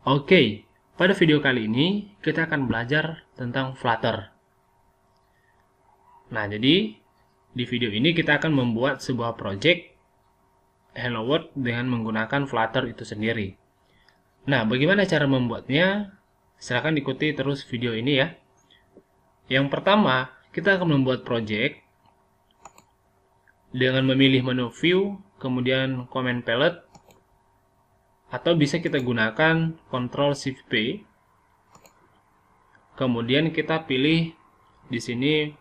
Oke, pada video kali ini kita akan belajar tentang Flutter. Nah, jadi di video ini kita akan membuat sebuah project Hello World dengan menggunakan Flutter itu sendiri. Nah, bagaimana cara membuatnya? Silahkan ikuti terus video ini ya. Yang pertama, kita akan membuat project dengan memilih menu View, kemudian Command Palette, atau bisa kita gunakan Ctrl+Shift+P. Kemudian kita pilih di sini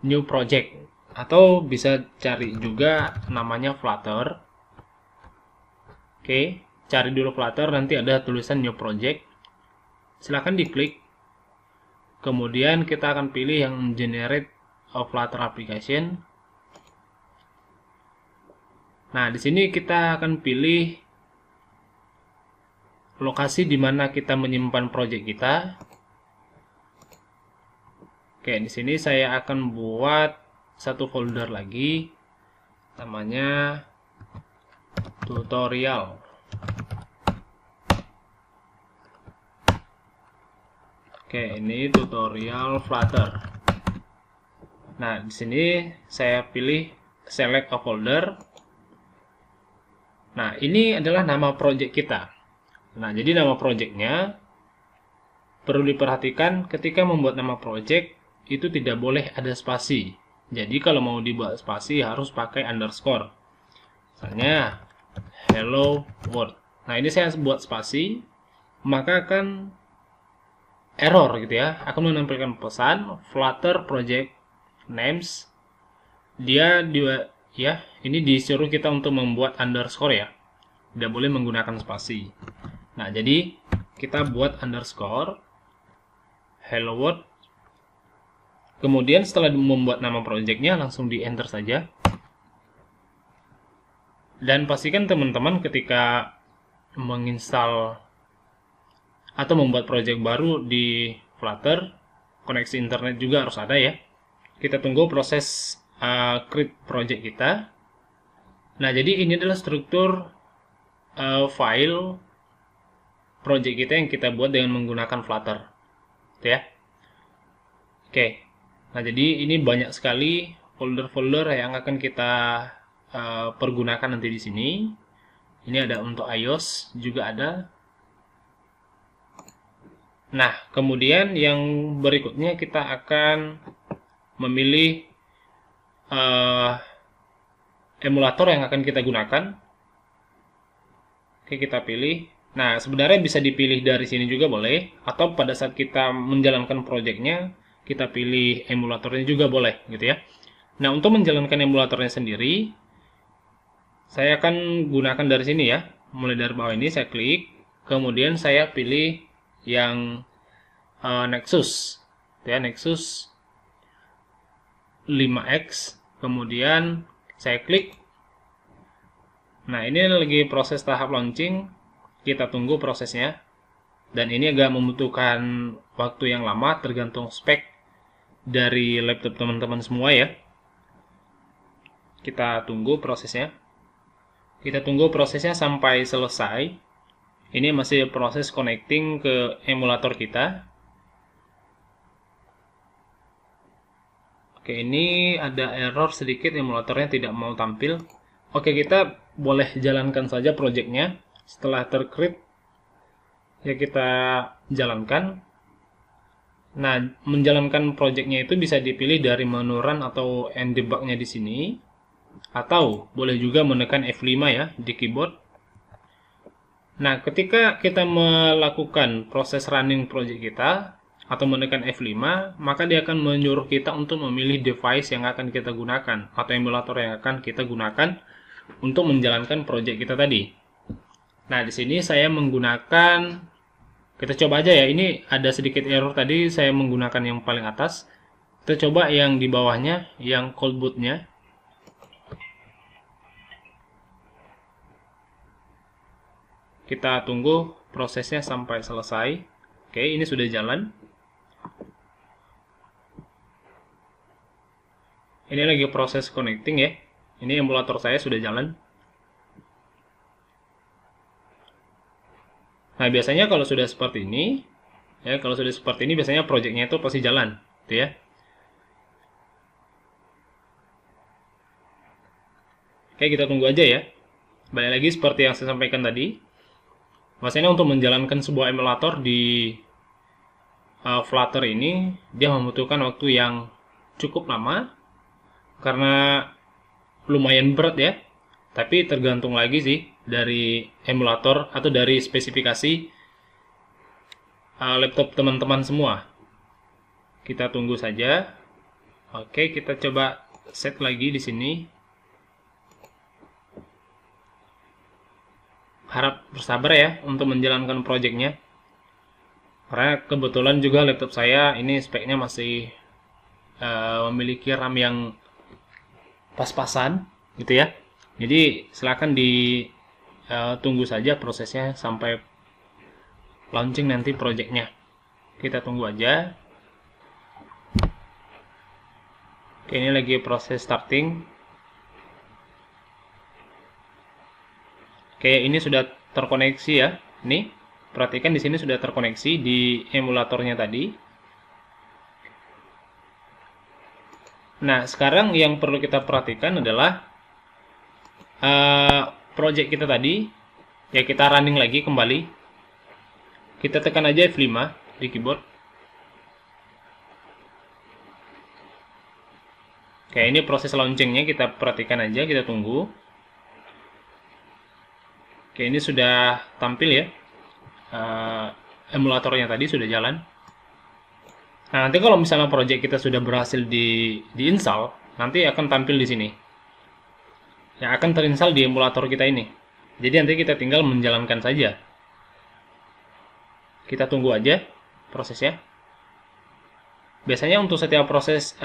New Project, atau bisa cari juga namanya Flutter. Oke, cari dulu Flutter, nanti ada tulisan New Project. Silahkan diklik. Kemudian kita akan pilih yang Generate a Flutter Application. Nah, di sini kita akan pilih lokasi di mana kita menyimpan project kita. Oke, di sini saya akan buat satu folder lagi, namanya tutorial. Oke, ini tutorial Flutter. Nah, di sini saya pilih select a folder. Nah, ini adalah nama project kita. Nah, jadi nama projectnya perlu diperhatikan ketika membuat nama project itu tidak boleh ada spasi. Jadi kalau mau dibuat spasi harus pakai underscore. Misalnya hello world. Nah, ini saya buat spasi, maka akan error gitu ya. Akan menampilkan pesan Flutter project names. Ini disuruh kita untuk membuat underscore ya. Tidak boleh menggunakan spasi. Nah, jadi kita buat underscore hello world. Kemudian setelah membuat nama projectnya langsung di enter saja. Dan pastikan teman-teman ketika menginstal atau membuat project baru di Flutter, koneksi internet juga harus ada ya. Kita tunggu proses create project kita. Nah, jadi ini adalah struktur file project kita yang kita buat dengan menggunakan Flutter. Gitu ya. Oke. Nah, jadi ini banyak sekali folder-folder yang akan kita pergunakan nanti di sini. Ini ada untuk iOS juga ada. Nah, kemudian yang berikutnya kita akan memilih emulator yang akan kita gunakan. Oke, kita pilih. Nah, sebenarnya bisa dipilih dari sini juga boleh, atau pada saat kita menjalankan projectnya kita pilih emulatornya juga boleh gitu ya. Nah, untuk menjalankan emulatornya sendiri, saya akan gunakan dari sini ya. Mulai dari bawah ini saya klik, kemudian saya pilih yang Nexus, ya, Nexus 5X, kemudian saya klik. Nah, ini lagi proses tahap launching, kita tunggu prosesnya. Dan ini agak membutuhkan waktu yang lama tergantung spek dari laptop teman-teman semua ya. Kita tunggu prosesnya. Kita tunggu prosesnya sampai selesai. Ini masih proses connecting ke emulator kita. Oke, ini ada error sedikit, emulatornya tidak mau tampil. Oke, kita boleh jalankan saja projectnya. Setelah tercreate, ya kita jalankan. Nah, menjalankan projectnya itu bisa dipilih dari menu run atau end debug-nya di sini. Atau boleh juga menekan F5 ya di keyboard. Nah, ketika kita melakukan proses running project kita atau menekan F5, maka dia akan menyuruh kita untuk memilih device yang akan kita gunakan atau emulator yang akan kita gunakan untuk menjalankan project kita tadi. Nah, di sini saya menggunakan, kita coba aja ya, ini ada sedikit error tadi, saya menggunakan yang paling atas. Kita coba yang di bawahnya, yang cold bootnya. Kita tunggu prosesnya sampai selesai. Oke, ini sudah jalan. Ini lagi proses connecting ya. Ini emulator saya sudah jalan. Nah, Nah, biasanya kalau sudah seperti ini, ya, kalau sudah seperti ini biasanya projectnya itu pasti jalan, gitu ya. Oke, kita tunggu aja ya. Balik lagi seperti yang saya sampaikan tadi, bahwasanya untuk menjalankan sebuah emulator di Flutter ini, dia membutuhkan waktu yang cukup lama, karena lumayan berat ya. Tapi tergantung lagi sih dari emulator atau dari spesifikasi laptop teman-teman semua. Kita tunggu saja. Oke, kita coba set lagi di sini. Harap bersabar ya untuk menjalankan projectnya. Karena kebetulan juga laptop saya ini speknya masih memiliki RAM yang pas-pasan gitu ya. Jadi silakan ditunggu saja prosesnya sampai launching nanti projectnya. Kita tunggu aja. Oke, ini lagi proses starting. Oke, ini sudah terkoneksi ya. Ini perhatikan di sini sudah terkoneksi di emulatornya tadi. Nah, sekarang yang perlu kita perhatikan adalah project kita tadi. Ya, kita running lagi kembali. Kita tekan aja F5 di keyboard. Oke, ini proses launchingnya kita perhatikan aja, kita tunggu. Oke, ini sudah tampil ya. Emulatornya tadi sudah jalan. Nah, nanti kalau misalnya project kita sudah berhasil di-install, nanti akan tampil di sini. Yang akan terinstall di emulator kita ini. Jadi nanti kita tinggal menjalankan saja. Kita tunggu aja prosesnya. Biasanya untuk setiap proses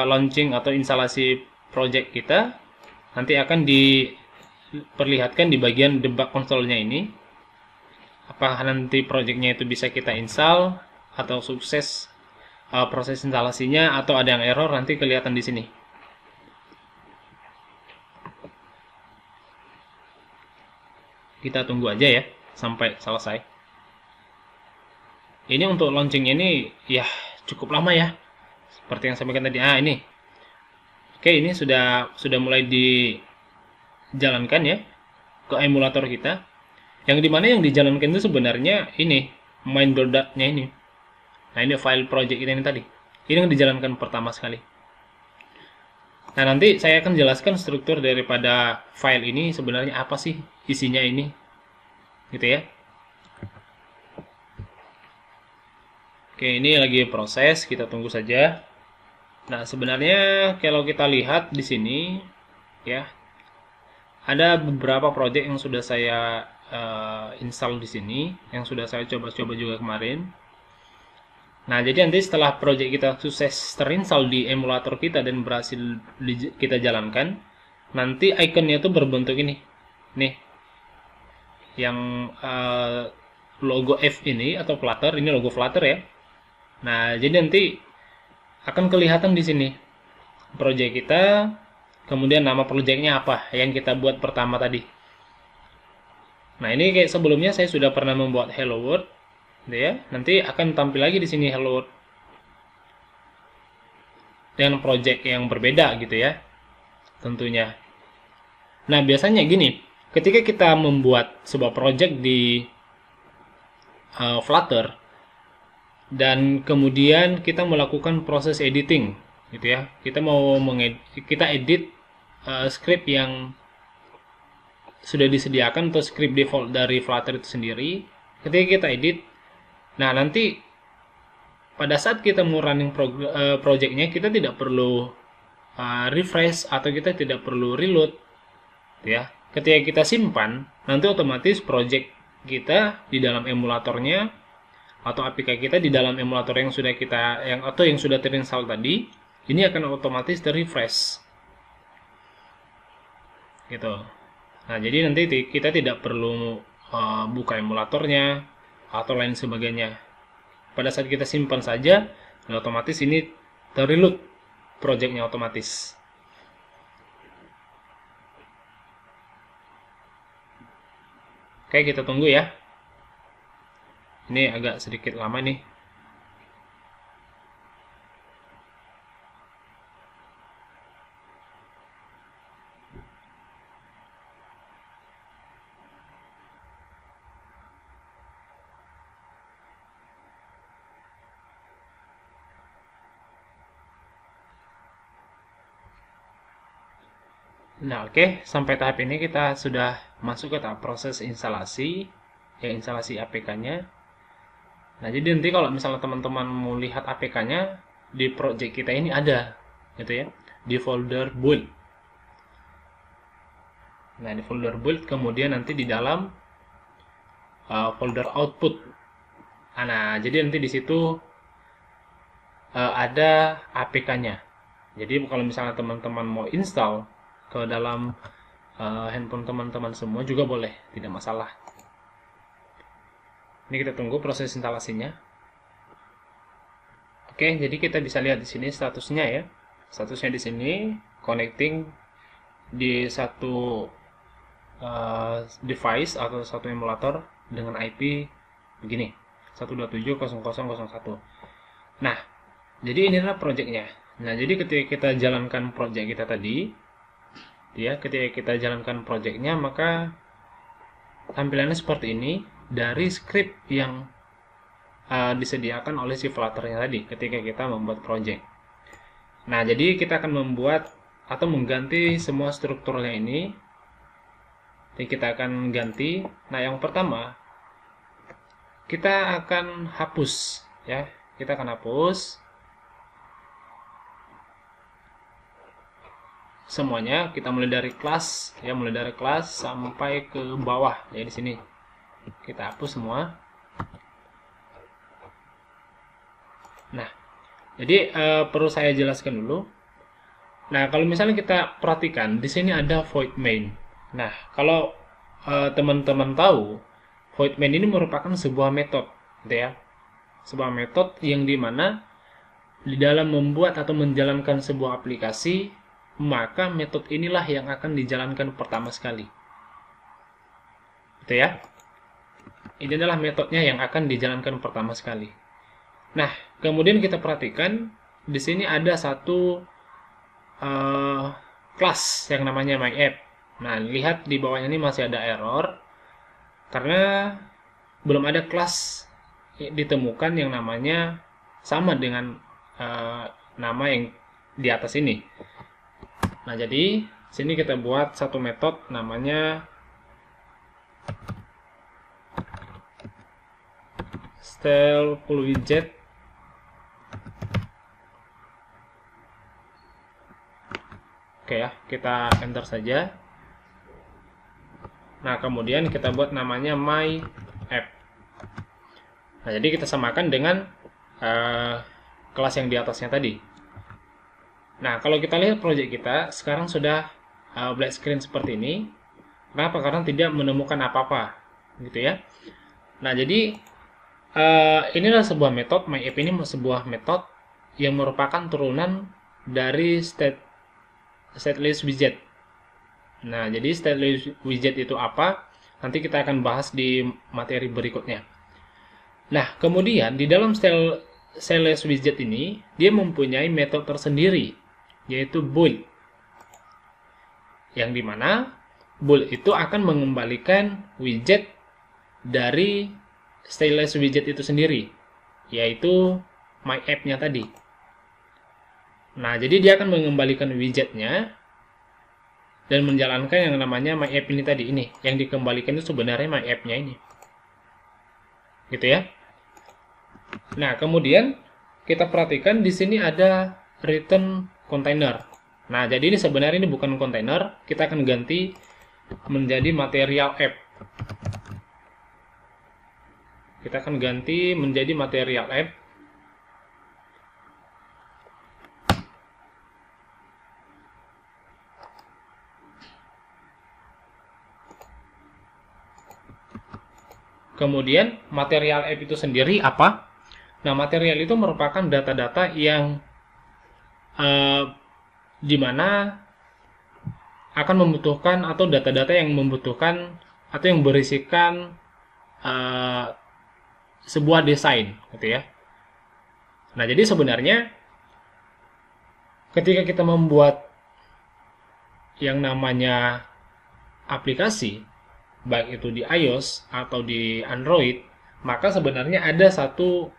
launching atau instalasi project kita, nanti akan diperlihatkan di bagian debug console-nya ini. Apakah nanti projectnya itu bisa kita install, atau sukses proses instalasinya, atau ada yang error, nanti kelihatan di sini. Kita tunggu aja ya sampai selesai. Ini untuk launchingnya ini ya cukup lama ya. Seperti yang saya sampaikan tadi. Ini. Oke, ini sudah mulai dijalankan ya ke emulator kita. Yang dimana yang dijalankan itu sebenarnya ini main.nya ini. Nah, ini file project kita ini tadi. Ini yang dijalankan pertama sekali. Nah, nanti saya akan jelaskan struktur daripada file ini sebenarnya apa sih isinya ini. Gitu ya. Oke, ini lagi proses, kita tunggu saja. Nah, sebenarnya kalau kita lihat di sini ya, ada beberapa project yang sudah saya install di sini, yang sudah saya coba-coba juga kemarin. Nah, jadi nanti setelah project kita sukses terinstall di emulator kita dan berhasil kita jalankan, nanti ikonnya itu berbentuk ini. Nih. Yang logo F ini atau Flutter, ini logo Flutter ya. Nah, jadi nanti akan kelihatan di sini project kita, kemudian nama projectnya apa yang kita buat pertama tadi. Nah, ini kayak sebelumnya saya sudah pernah membuat Hello World, gitu ya. Nanti akan tampil lagi di sini Hello World dengan project yang berbeda gitu ya, tentunya. Nah, biasanya gini, ketika kita membuat sebuah project di Flutter dan kemudian kita melakukan proses editing gitu ya, kita mau kita edit script yang sudah disediakan atau script default dari Flutter itu sendiri. Ketika kita edit, nah nanti pada saat kita mau running projectnya, kita tidak perlu refresh atau kita tidak perlu reload ya. Ketika kita simpan, nanti otomatis project kita di dalam emulatornya atau APK kita di dalam emulator yang sudah yang sudah terinstall tadi, ini akan otomatis terrefresh gitu. Nah, jadi nanti kita tidak perlu buka emulatornya atau lain sebagainya. Pada saat kita simpan saja, nah otomatis ini terreload projectnya otomatis. Oke, kita tunggu ya. Ini agak sedikit lama nih. Nah, oke, sampai tahap ini kita sudah masuk ke tahap proses instalasi, ya instalasi APK-nya. Nah, jadi nanti kalau misalnya teman-teman mau lihat APK-nya, di project kita ini ada, gitu ya, di folder build. Nah, di folder build, kemudian nanti di dalam folder output. Nah, jadi nanti di situ ada APK-nya. Jadi kalau misalnya teman-teman mau install ke dalam handphone teman-teman semua juga boleh, tidak masalah. Ini kita tunggu proses instalasinya. Oke, jadi kita bisa lihat di sini statusnya ya. Statusnya di sini connecting di satu device atau satu emulator dengan IP begini 127.00.01. Nah, jadi inilah projectnya. Nah, jadi ketika kita jalankan project kita tadi, ya, ketika kita jalankan projectnya, maka tampilannya seperti ini dari script yang disediakan oleh si Flutter-nya tadi ketika kita membuat project. Nah, jadi kita akan membuat atau mengganti semua strukturnya ini. Jadi kita akan ganti. Nah, yang pertama kita akan hapus ya. Kita akan hapus semuanya. Kita mulai dari kelas ya, mulai dari kelas sampai ke bawah ya di sini. Kita hapus semua. Nah, jadi perlu saya jelaskan dulu. Nah, kalau misalnya kita perhatikan di sini ada void main. Nah, kalau teman-teman tahu, void main ini merupakan sebuah metode, gitu ya. Sebuah metode yang dimana di dalam membuat atau menjalankan sebuah aplikasi, maka metode inilah yang akan dijalankan pertama sekali. Gitu ya. Ini adalah metodenya yang akan dijalankan pertama sekali. Nah, kemudian kita perhatikan di sini ada satu kelas yang namanya MyApp. Nah, lihat di bawahnya ini masih ada error karena belum ada kelas ditemukan yang namanya sama dengan nama yang di atas ini. Nah, jadi sini kita buat satu metode namanya style full widget. Oke ya, kita enter saja. Nah, kemudian kita buat namanya my app. Nah, jadi kita samakan dengan kelas yang di atasnya tadi. Nah, kalau kita lihat project kita sekarang sudah black screen seperti ini. Kenapa? Karena tidak menemukan apa-apa, gitu ya. Nah, jadi inilah sebuah metode. My app ini sebuah metode yang merupakan turunan dari stateless widget. Nah, jadi stateless widget itu apa? Nanti kita akan bahas di materi berikutnya. Nah, kemudian di dalam stateless widget ini, dia mempunyai metode tersendiri, yaitu build. Yang dimana build itu akan mengembalikan widget dari stateless widget itu sendiri, yaitu my app-nya tadi. Nah, jadi dia akan mengembalikan widgetnya dan menjalankan yang namanya my app ini tadi. Ini yang dikembalikan itu sebenarnya my app-nya ini, gitu ya. Nah, kemudian kita perhatikan di sini ada return container. Nah, jadi ini sebenarnya ini bukan container, kita akan ganti menjadi material app. Kita akan ganti menjadi material app. Kemudian material app itu sendiri apa? Nah, material itu merupakan data-data yang dimana akan membutuhkan atau data-data yang membutuhkan atau yang berisikan sebuah desain, gitu ya. Nah, jadi sebenarnya ketika kita membuat yang namanya aplikasi, baik itu di iOS atau di Android, maka sebenarnya ada satu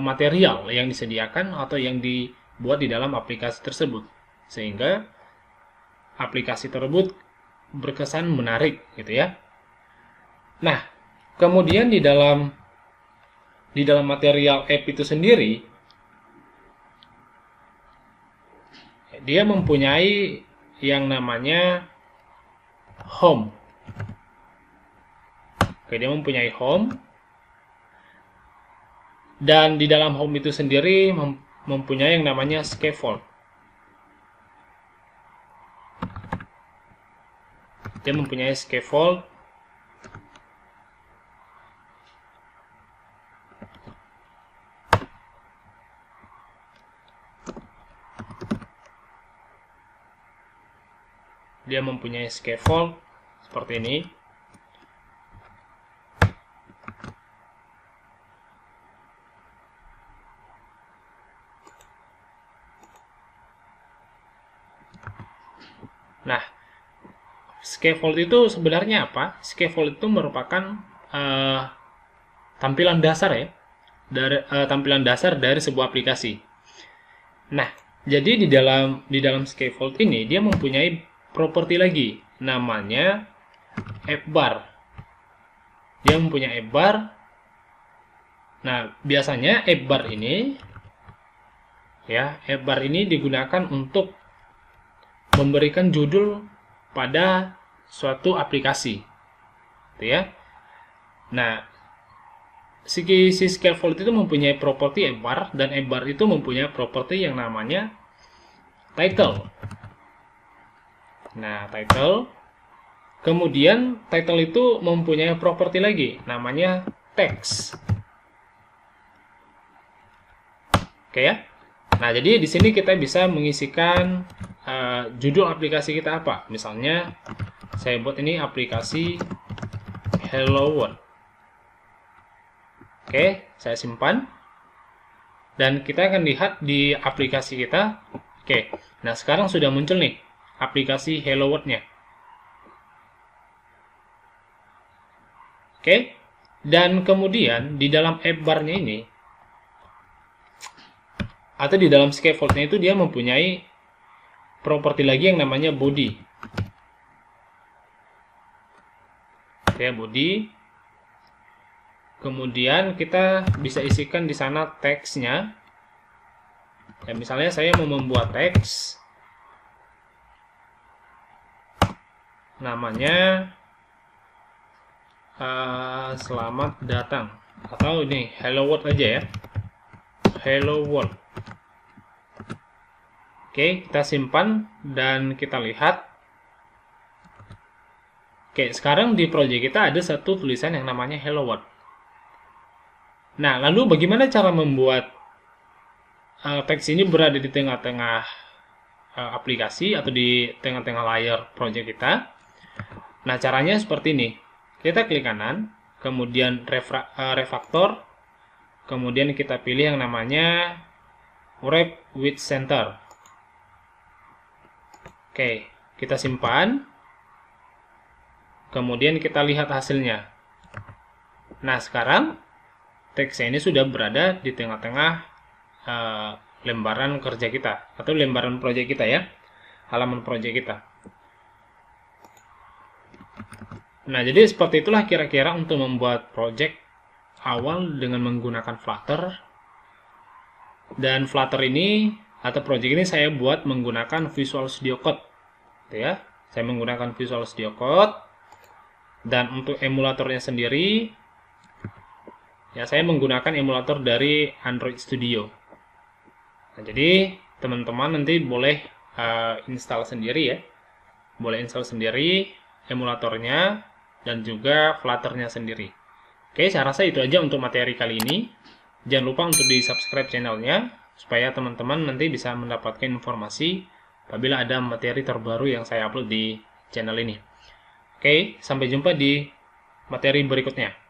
material yang disediakan atau yang dibuat di dalam aplikasi tersebut, sehingga aplikasi tersebut berkesan menarik, gitu ya. Nah, kemudian di dalam material app itu sendiri, dia mempunyai yang namanya home. Oke, dia mempunyai home, dan di dalam home itu sendiri mempunyai yang namanya scaffold. Dia mempunyai scaffold. Dia mempunyai scaffold seperti ini. Nah, scaffold itu sebenarnya apa? Scaffold itu merupakan tampilan dasar ya, tampilan dasar dari sebuah aplikasi. Nah, jadi di dalam scaffold ini dia mempunyai properti lagi, namanya app bar. Dia mempunyai app bar. Nah, biasanya app bar ini digunakan untuk memberikan judul pada suatu aplikasi, gitu ya. Nah, si scaffold itu mempunyai properti app bar, dan app bar itu mempunyai properti yang namanya title. Nah, title. Kemudian title itu mempunyai properti lagi, namanya text. Oke ya. Nah, jadi di sini kita bisa mengisikan judul aplikasi kita apa. Misalnya, saya buat ini aplikasi Hello World. Oke, saya simpan. Dan kita akan lihat di aplikasi kita. Oke, nah sekarang sudah muncul nih aplikasi Hello World-nya. Oke, dan kemudian di dalam app bar-nya ini, atau di dalam scaffold-nya itu dia mempunyai properti lagi yang namanya body. Oke, body. Kemudian kita bisa isikan di sana teksnya. Ya, misalnya saya mau membuat teks, namanya selamat datang, atau ini hello world aja ya, hello world. Oke, kita simpan dan kita lihat. Oke, sekarang di project kita ada satu tulisan yang namanya hello world. Nah, lalu bagaimana cara membuat teks ini berada di tengah-tengah aplikasi atau di tengah-tengah layar project kita? Nah, caranya seperti ini. Kita klik kanan, kemudian refactor, kemudian kita pilih yang namanya wrap with center. Oke, kita simpan. Kemudian kita lihat hasilnya. Nah, sekarang teksnya ini sudah berada di tengah-tengah lembaran kerja kita, atau lembaran project kita ya, halaman project kita. Nah, jadi seperti itulah kira-kira untuk membuat project awal dengan menggunakan Flutter. Dan Flutter ini, atau project ini saya buat menggunakan Visual Studio Code. Gitu ya. Saya menggunakan Visual Studio Code. Dan untuk emulatornya sendiri, ya saya menggunakan emulator dari Android Studio. Nah, jadi teman-teman nanti boleh install sendiri ya. Boleh install sendiri emulatornya dan juga Flutter-nya sendiri. Oke, saya rasa itu aja untuk materi kali ini. Jangan lupa untuk di-subscribe channelnya, supaya teman-teman nanti bisa mendapatkan informasi apabila ada materi terbaru yang saya upload di channel ini. Oke, sampai jumpa di materi berikutnya.